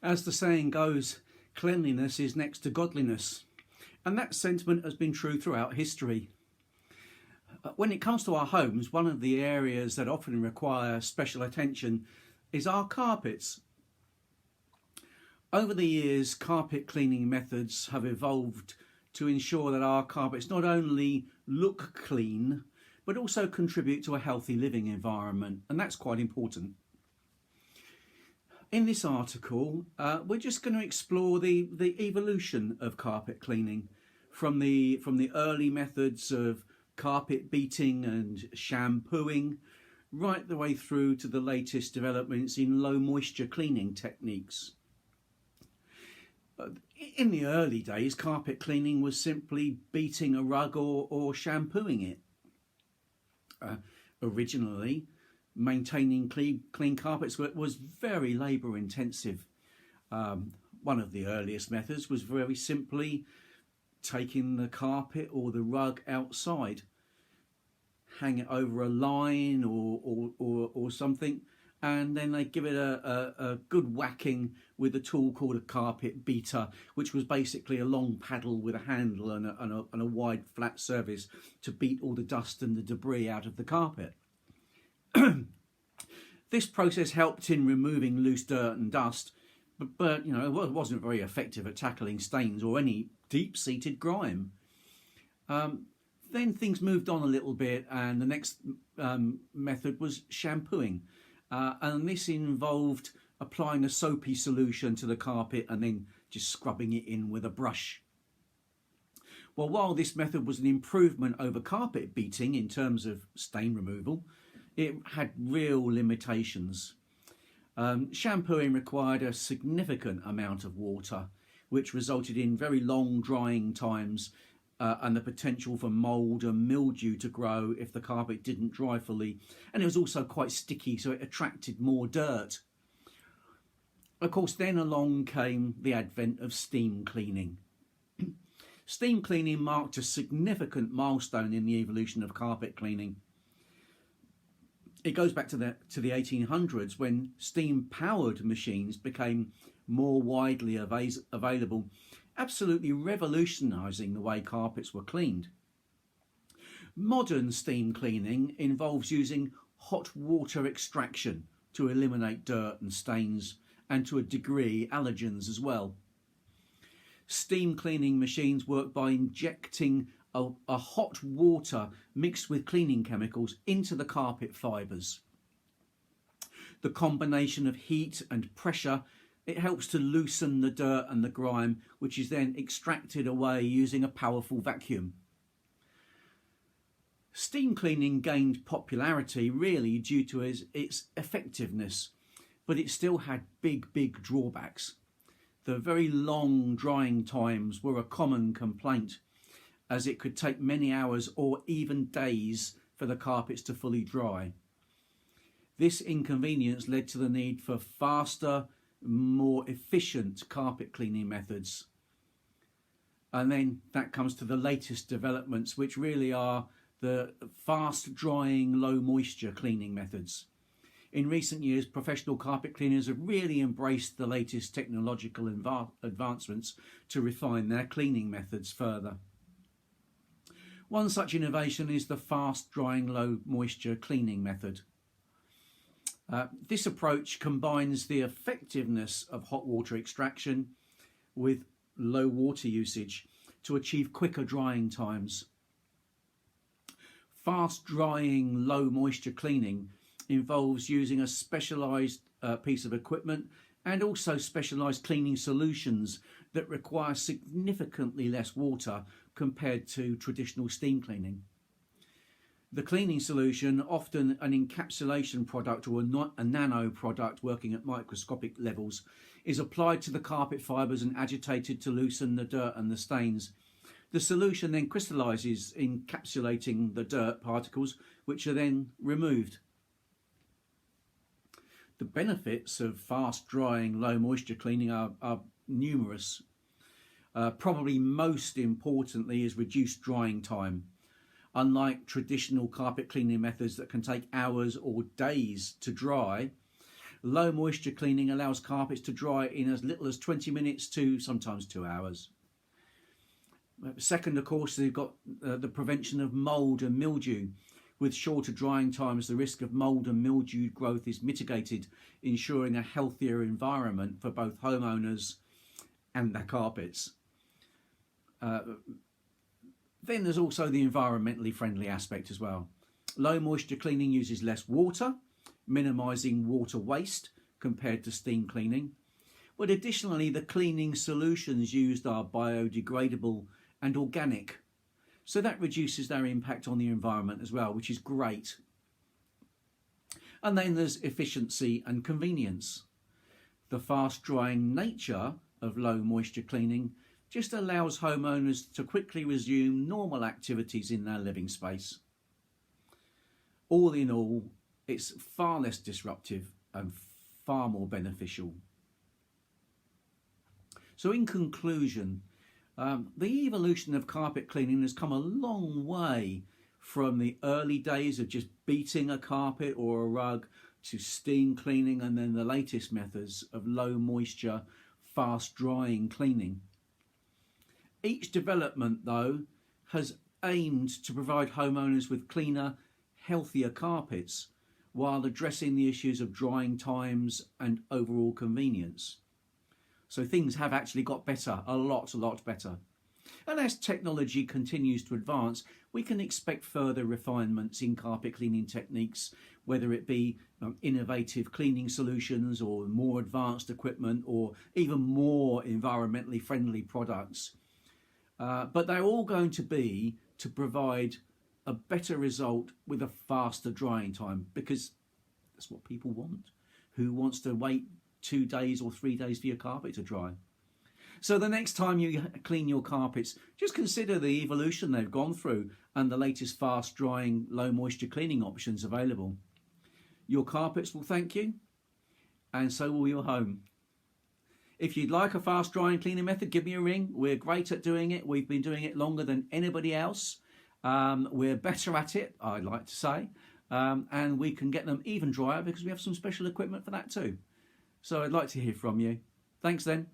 As the saying goes, cleanliness is next to godliness, and that sentiment has been true throughout history. When it comes to our homes, one of the areas that often require special attention is our carpets. Over the years, carpet cleaning methods have evolved to ensure that our carpets not only look clean, but also contribute to a healthy living environment, and that's quite important. In this article, we're just going to explore the evolution of carpet cleaning from the early methods of carpet beating and shampooing, right the way through to the latest developments in low moisture cleaning techniques. In the early days, carpet cleaning was simply beating a rug or shampooing it. Originally, maintaining clean carpets was very labour intensive. One of the earliest methods was very simply taking the carpet or the rug outside, hang it over a line or something, and then they give it a good whacking with a tool called a carpet beater, which was basically a long paddle with a handle and a wide flat surface to beat all the dust and the debris out of the carpet. This process helped in removing loose dirt and dust, but it wasn't very effective at tackling stains or any deep-seated grime. Then things moved on a little bit, and the next method was shampooing. And this involved applying a soapy solution to the carpet and then just scrubbing it in with a brush. Well, while this method was an improvement over carpet beating in terms of stain removal, it had real limitations. Shampooing required a significant amount of water, which resulted in very long drying times and the potential for mould and mildew to grow if the carpet didn't dry fully. And it was also quite sticky, so it attracted more dirt. Of course, then along came the advent of steam cleaning. Steam cleaning marked a significant milestone in the evolution of carpet cleaning. It goes back to the 1800s, when steam-powered machines became more widely available, absolutely revolutionising the way carpets were cleaned. Modern steam cleaning involves using hot water extraction to eliminate dirt and stains, and to a degree allergens as well. Steam cleaning machines work by injecting a hot water mixed with cleaning chemicals into the carpet fibres. The combination of heat and pressure, it helps to loosen the dirt and the grime, which is then extracted away using a powerful vacuum. Steam cleaning gained popularity really due to its effectiveness, but it still had big drawbacks. The very long drying times were a common complaint, as it could take many hours or even days for the carpets to fully dry. This inconvenience led to the need for faster, more efficient carpet cleaning methods. And then that comes to the latest developments, which really are the fast drying, low moisture cleaning methods. In recent years, professional carpet cleaners have really embraced the latest technological advancements to refine their cleaning methods further. One such innovation is the fast drying, low moisture cleaning method. This approach combines the effectiveness of hot water extraction with low water usage to achieve quicker drying times. Fast drying, low moisture cleaning involves using a specialised piece of equipment and also specialised cleaning solutions that require significantly less water compared to traditional steam cleaning. The cleaning solution, often an encapsulation product or a nano product working at microscopic levels, is applied to the carpet fibres and agitated to loosen the dirt and the stains. The solution then crystallises, encapsulating the dirt particles, which are then removed. The benefits of fast drying, low moisture cleaning are numerous. Probably most importantly is reduced drying time. Unlike traditional carpet cleaning methods that can take hours or days to dry, Low moisture cleaning allows carpets to dry in as little as 20 minutes to sometimes 2 hours. Second, of course, they've got the prevention of mould and mildew. With shorter drying times, the risk of mould and mildew growth is mitigated, ensuring a healthier environment for both homeowners and their carpets. Then there's also the environmentally friendly aspect as well. Low moisture cleaning uses less water, minimising water waste compared to steam cleaning. But additionally, the cleaning solutions used are biodegradable and organic. So that reduces their impact on the environment as well, which is great. And then there's efficiency and convenience. The fast drying nature of low moisture cleaning just allows homeowners to quickly resume normal activities in their living space. All in all, it's far less disruptive and far more beneficial. So in conclusion, the evolution of carpet cleaning has come a long way from the early days of just beating a carpet or a rug to steam cleaning, and then the latest methods of low moisture, fast drying cleaning. Each development, though, has aimed to provide homeowners with cleaner, healthier carpets while addressing the issues of drying times and overall convenience. So things have actually got better, a lot better. And as technology continues to advance, we can expect further refinements in carpet cleaning techniques, whether it be innovative cleaning solutions or more advanced equipment or even more environmentally friendly products. But they're all going to be to provide a better result with a faster drying time, because that's what people want. Who wants to wait 2 days or 3 days for your carpet to dry? So the next time you clean your carpets, just consider the evolution they've gone through and the latest fast drying, low moisture cleaning options available. Your carpets will thank you, and so will your home. If you'd like a fast drying cleaning method, give me a ring. We're great at doing it. We've been doing it longer than anybody else. We're better at it, I'd like to say. And we can get them even drier because we have some special equipment for that too. So I'd like to hear from you. Thanks then.